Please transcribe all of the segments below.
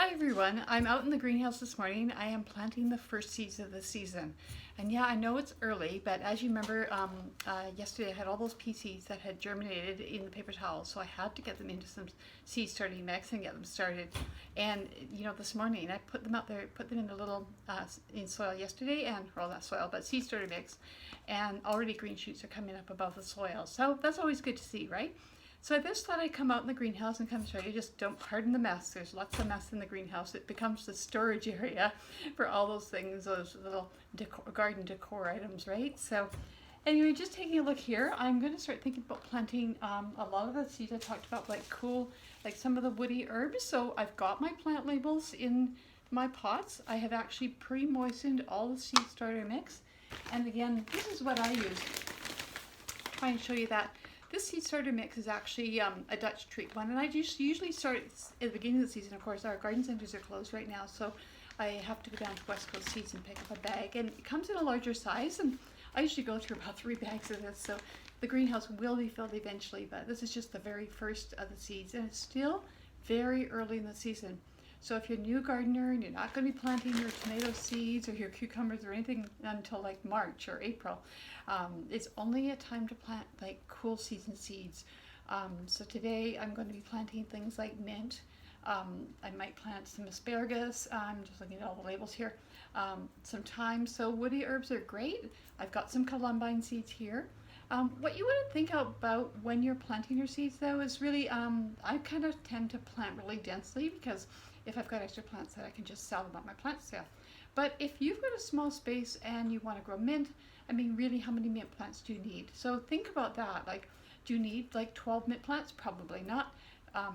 Hi everyone, I'm out in the greenhouse this morning. I am planting the first seeds of the season. And yeah, I know it's early, but as you remember, yesterday I had all those pea seeds that had germinated in the paper towel, so I had to get them into some seed starting mix and get them started. And this morning I put them out there, put them in a little in soil yesterday, and well, not soil, but seed starter mix, and already green shoots are coming up above the soil. So that's always good to see, right? So I just thought I'd come out in the greenhouse and kind of show you, just don't pardon the mess. There's lots of mess in the greenhouse. It becomes the storage area for all those things, those little garden decor items, right? So anyway, just taking a look here, I'm going to start thinking about planting a lot of the seeds I talked about, like some of the woody herbs. So I've got my plant labels in my pots. I have actually pre-moistened all the seed starter mix. And again, this is what I use. Try and show you that. This seed starter mix is actually a Dutch treat one, and I just usually start at the beginning of the season. Of course, our garden centers are closed right now, so I have to go down to West Coast Seeds and pick up a bag, and it comes in a larger size, and I usually go through about 3 bags of this, so the greenhouse will be filled eventually, but this is just the very first of the seeds, and it's still very early in the season. So if you're a new gardener and you're not going to be planting your tomato seeds or your cucumbers or anything until like March or April, it's only a time to plant like cool season seeds. So today I'm going to be planting things like mint. I might plant some asparagus. I'm just looking at all the labels here. Some thyme. So woody herbs are great. I've got some columbine seeds here. What you want to think about when you're planting your seeds though is really, I kind of tend to plant really densely because if I've got extra plants that I can just sell them at my plant sale. But if you've got a small space and you want to grow mint, I mean really how many mint plants do you need? So think about that. Like, do you need like 12 mint plants? Probably not.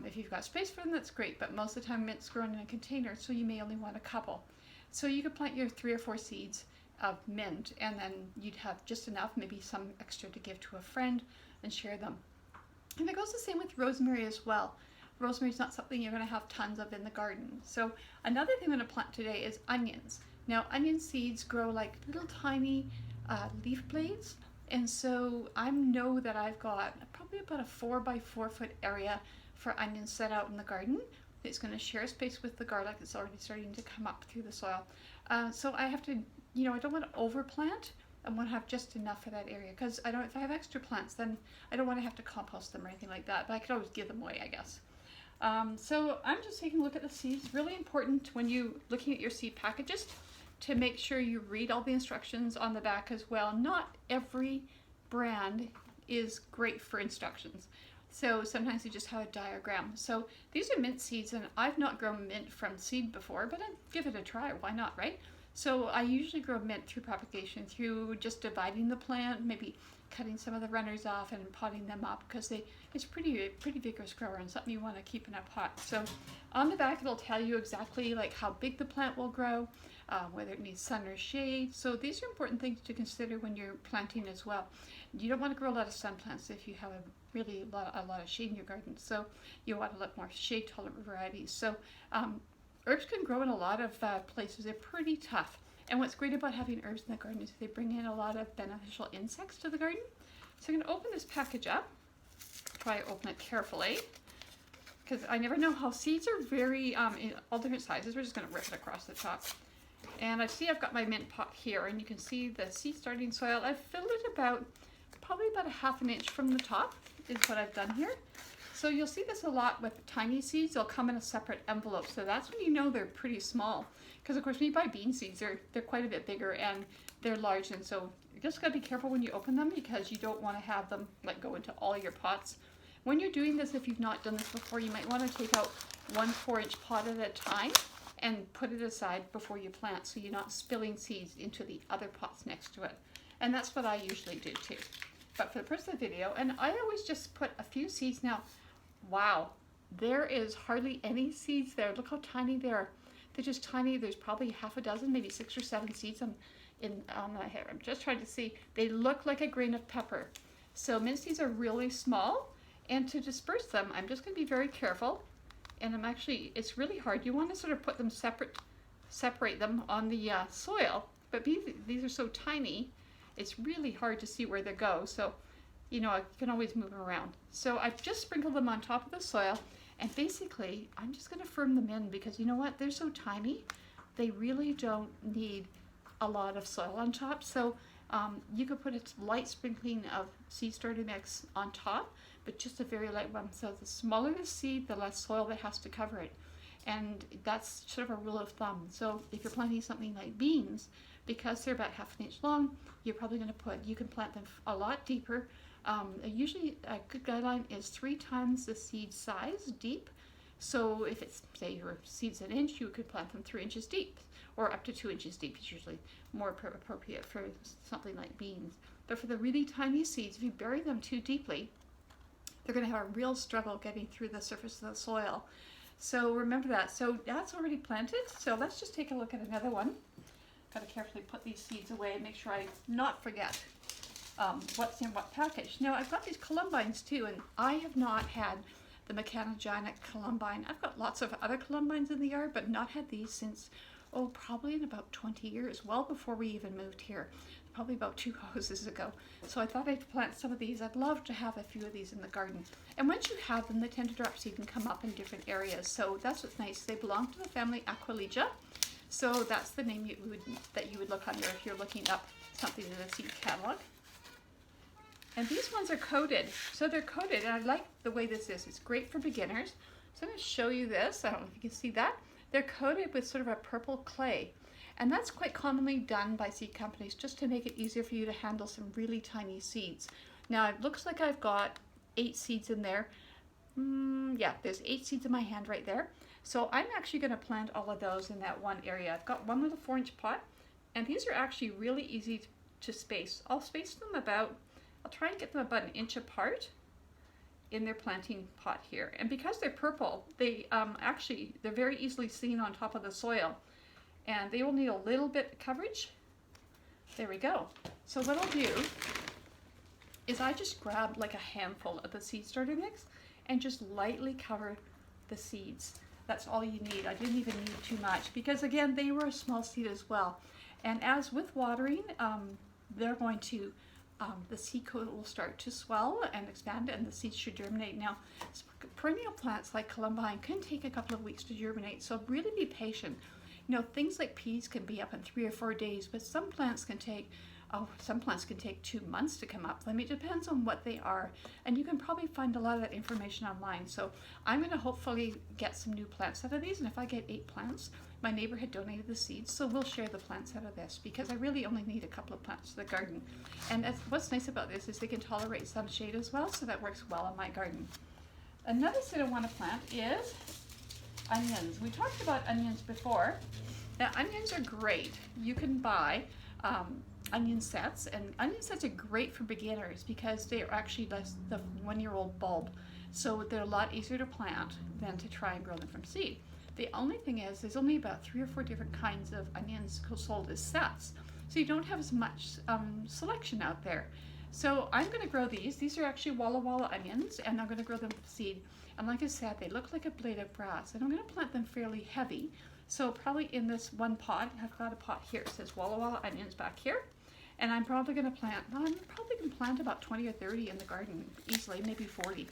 If you've got space for them, that's great, but most of the time mint's grown in a container, so you may only want a couple. So you could plant your 3 or 4 seeds of mint, and then you'd have just enough, maybe some extra to give to a friend and share them. And it goes the same with rosemary as well. Rosemary is not something you're going to have tons of in the garden. So another thing I'm going to plant today is onions. Now onion seeds grow like little tiny leaf blades, and so I know that I've got probably about a 4 by 4 foot area for onions set out in the garden. It's going to share space with the garlic that's already starting to come up through the soil. So I have to, I don't want to overplant. I want to have just enough for that area, because if I have extra plants, then I don't want to have to compost them or anything like that, but I could always give them away, I guess. So I'm just taking a look at the seeds. Really important when you're looking at your seed packages to make sure you read all the instructions on the back as well. Not every brand is great for instructions. So sometimes you just have a diagram. So these are mint seeds, and I've not grown mint from seed before, but I'd give it a try. Why not, right? So I usually grow mint through propagation, through just dividing the plant, maybe cutting some of the runners off and potting them up, because it's pretty vigorous grower and something you want to keep in a pot. So on the back it'll tell you exactly like how big the plant will grow, whether it needs sun or shade. So these are important things to consider when you're planting as well. You don't want to grow a lot of sun plants if you have a lot of shade in your garden. So you want to look more shade tolerant varieties. So herbs can grow in a lot of places. They're pretty tough. And what's great about having herbs in the garden is they bring in a lot of beneficial insects to the garden. So I'm going to open this package up. Try to open it carefully, because I never know how seeds are very in all different sizes. We're just going to rip it across the top. And I've got my mint pot here, and you can see the seed starting soil. I've filled it probably about a ½ an inch from the top is what I've done here. So you'll see this a lot with tiny seeds. They'll come in a separate envelope. So that's when you know they're pretty small. Because of course when you buy bean seeds, they're quite a bit bigger and they're large. And so you just gotta be careful when you open them, because you don't want to have them like go into all your pots. When you're doing this, if you've not done this before, you might want to take out 1 4-inch pot at a time and put it aside before you plant, so you're not spilling seeds into the other pots next to it. And that's what I usually do too. But for the purpose of the video, and I always just put a few seeds. Now, wow, there is hardly any seeds there. Look how tiny they are. They're just tiny. There's probably half a dozen, maybe 6 or 7 seeds on my hair. I'm just trying to see. They look like a grain of pepper. So mint seeds are really small, and to disperse them, I'm just going to be very careful. And it's really hard. You want to sort of put them separate them on the soil. But these are so tiny, it's really hard to see where they go. So, you can always move them around. So I've just sprinkled them on top of the soil, And basically, I'm just going to firm them in because you know what? They're so tiny, they really don't need a lot of soil on top. So you could put a light sprinkling of seed starter mix on top, but just a very light one. So the smaller the seed, the less soil that has to cover it. And that's sort of a rule of thumb. So if you're planting something like beans, because they're about half an inch long, you're probably going to you can plant them a lot deeper. Usually a good guideline is 3 times the seed size deep. So if it's, say your seed's an inch, you could plant them 3 inches deep, or up to 2 inches deep is usually more appropriate for something like beans. But for the really tiny seeds, if you bury them too deeply, they're going to have a real struggle getting through the surface of the soil. So remember that. So that's already planted. So let's just take a look at another one. Got to carefully put these seeds away and make sure I not forget what's in what package. Now I've got these columbines too, and I have not had the mechanogenic columbine. I've got lots of other columbines in the yard, but not had these since, oh, probably in about 20 years, well before we even moved here. Probably about 2 houses ago. So I thought I'd plant some of these. I'd love to have a few of these in the garden. And once you have them, they tend to drop seed and come up in different areas. So that's what's nice. They belong to the family Aquilegia. So that's the name that you would look under if you're looking up something in the seed catalog. And these ones are coated. So they're coated, and I like the way this is. It's great for beginners. So I'm going to show you this. I don't know if you can see that. They're coated with sort of a purple clay. And that's quite commonly done by seed companies just to make it easier for you to handle some really tiny seeds. Now it looks like I've got 8 seeds in there. Yeah, there's 8 seeds in my hand right there. So I'm actually going to plant all of those in that one area. I've got one little 4-inch pot, and these are actually really easy to space. I'll space them I'll try and get them about 1 inch apart in their planting pot here. And because they're purple, they're very easily seen on top of the soil. And they will need a little bit of coverage. There we go. So what I'll do is I just grab like a handful of the seed starter mix and just lightly cover the seeds. That's all you need. I didn't even need too much because again, they were a small seed as well. And as with watering, they're going to, the seed coat will start to swell and expand and the seeds should germinate. Now, perennial plants like Columbine can take a couple of weeks to germinate, so really be patient. You know, things like peas can be up in 3 or 4 days, but some plants can take 2 months to come up. I mean, it depends on what they are, and you can probably find a lot of that information online. So I'm going to hopefully get some new plants out of these, and if I get 8 plants, my neighbor had donated the seeds, so we'll share the plants out of this because I really only need a couple of plants for the garden. And what's nice about this is they can tolerate some shade as well, so that works well in my garden. Another seed I want to plant is onions. We talked about onions before. Now onions are great. You can buy onion sets, and onion sets are great for beginners because they are actually the 1-year-old bulb. So they're a lot easier to plant than to try and grow them from seed. The only thing is there's only about 3 or 4 different kinds of onions sold as sets. So you don't have as much selection out there. So I'm going to grow these. These are actually Walla Walla onions, and I'm going to grow them with seed. And like I said, they look like a blade of grass, and I'm going to plant them fairly heavy. So probably in this one pot, I've got a pot here. It says Walla Walla onions back here. And I'm probably going to plant about 20 or 30 in the garden easily, maybe 40.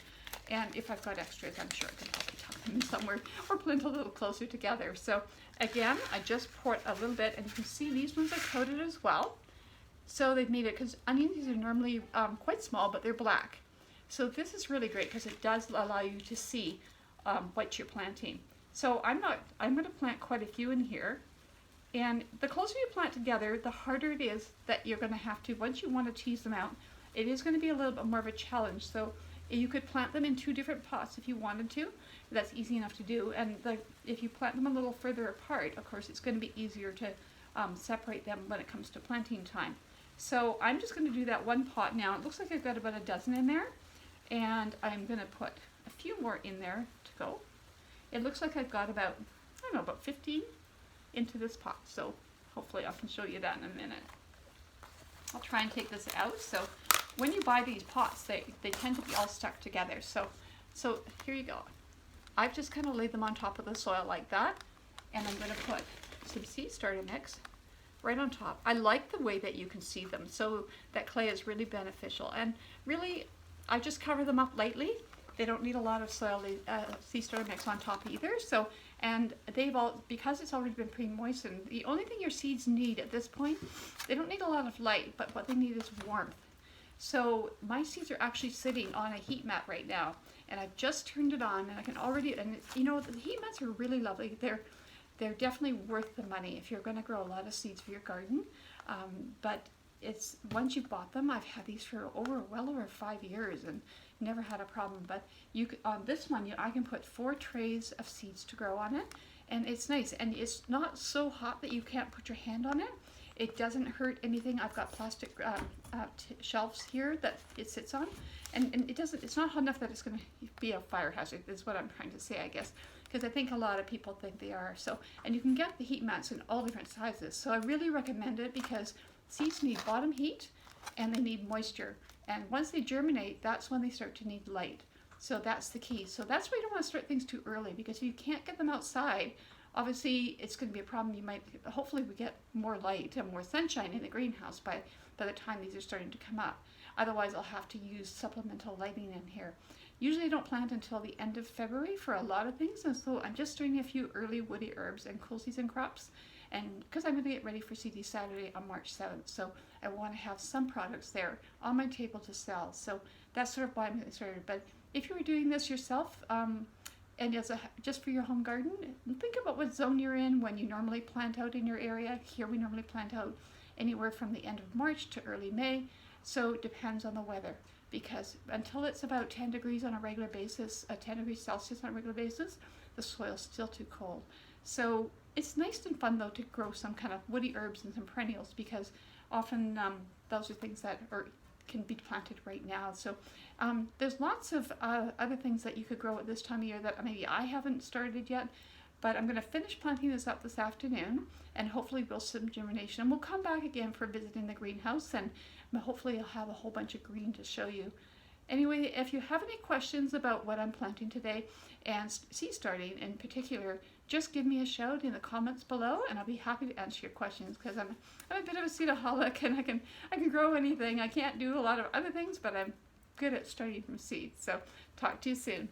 And if I've got extras, I'm sure I can probably tuck them in somewhere or plant a little closer together. So again, I just poured a little bit, and you can see these ones are coated as well. So they've made it, because onions are normally quite small, but they're black. So this is really great because it does allow you to see what you're planting. So I'm going to plant quite a few in here. And the closer you plant together, the harder it is that you're going to have to, once you want to tease them out, it is going to be a little bit more of a challenge. So you could plant them in 2 different pots if you wanted to. That's easy enough to do. And if you plant them a little further apart, of course, it's going to be easier to separate them when it comes to planting time. So I'm just going to do that one pot now. It looks like I've got about a dozen in there. And I'm going to put a few more in there to go. It looks like I've got about, I don't know, about 15 into this pot. So hopefully I can show you that in a minute. I'll try and take this out. So when you buy these pots, they tend to be all stuck together. So here you go. I've just kind of laid them on top of the soil like that. And I'm going to put some seed starter mix right on top. I like the way that you can see them. So that clay is really beneficial. And really, I just cover them up lightly. They don't need a lot of soil seed starter mix on top either. So, and because it's already been pre-moistened, the only thing your seeds need at this point, they don't need a lot of light, but what they need is warmth. So my seeds are actually sitting on a heat mat right now, and I've just turned it on, and I can already, and you know, the heat mats are really lovely. They're definitely worth the money if you're going to grow a lot of seeds for your garden. But it's once you've bought them, I've had these for well over 5 years and never had a problem. But on this one, I can put 4 trays of seeds to grow on it, and it's nice, and it's not so hot that you can't put your hand on it. It doesn't hurt anything. I've got plastic shelves here that it sits on, and it's not hot enough that it's going to be a fire hazard, is what I'm trying to say, I guess, because I think a lot of people think they are. So, and you can get the heat mats in all different sizes. So I really recommend it because seeds need bottom heat and they need moisture. And once they germinate, that's when they start to need light. So that's the key. So that's why you don't want to start things too early, because if you can't get them outside, obviously it's going to be a problem. Hopefully we get more light and more sunshine in the greenhouse by the time these are starting to come up. Otherwise I'll have to use supplemental lighting in here. Usually I don't plant until the end of February for a lot of things, and so I'm just doing a few early woody herbs and cool season crops, and because I'm going to get ready for CD Saturday on March 7th, so I want to have some products there on my table to sell. So that's sort of why I'm getting started. But if you were doing this yourself, and just for your home garden, think about what zone you're in when you normally plant out in your area. Here we normally plant out anywhere from the end of March to early May, so it depends on the weather, because until it's about 10 degrees on a regular basis, 10 degrees Celsius on a regular basis, the soil's still too cold. So it's nice and fun though to grow some kind of woody herbs and some perennials, because often those are things that can be planted right now. So there's lots of other things that you could grow at this time of year that maybe I haven't started yet, but I'm going to finish planting this up this afternoon, and hopefully we'll some germination. And we'll come back again for visiting the greenhouse, and hopefully I'll have a whole bunch of green to show you. Anyway, if you have any questions about what I'm planting today, and seed starting in particular, just give me a shout in the comments below, and I'll be happy to answer your questions, because I'm a bit of a seedaholic, and I can grow anything. I can't do a lot of other things, but I'm good at starting from seeds. So talk to you soon.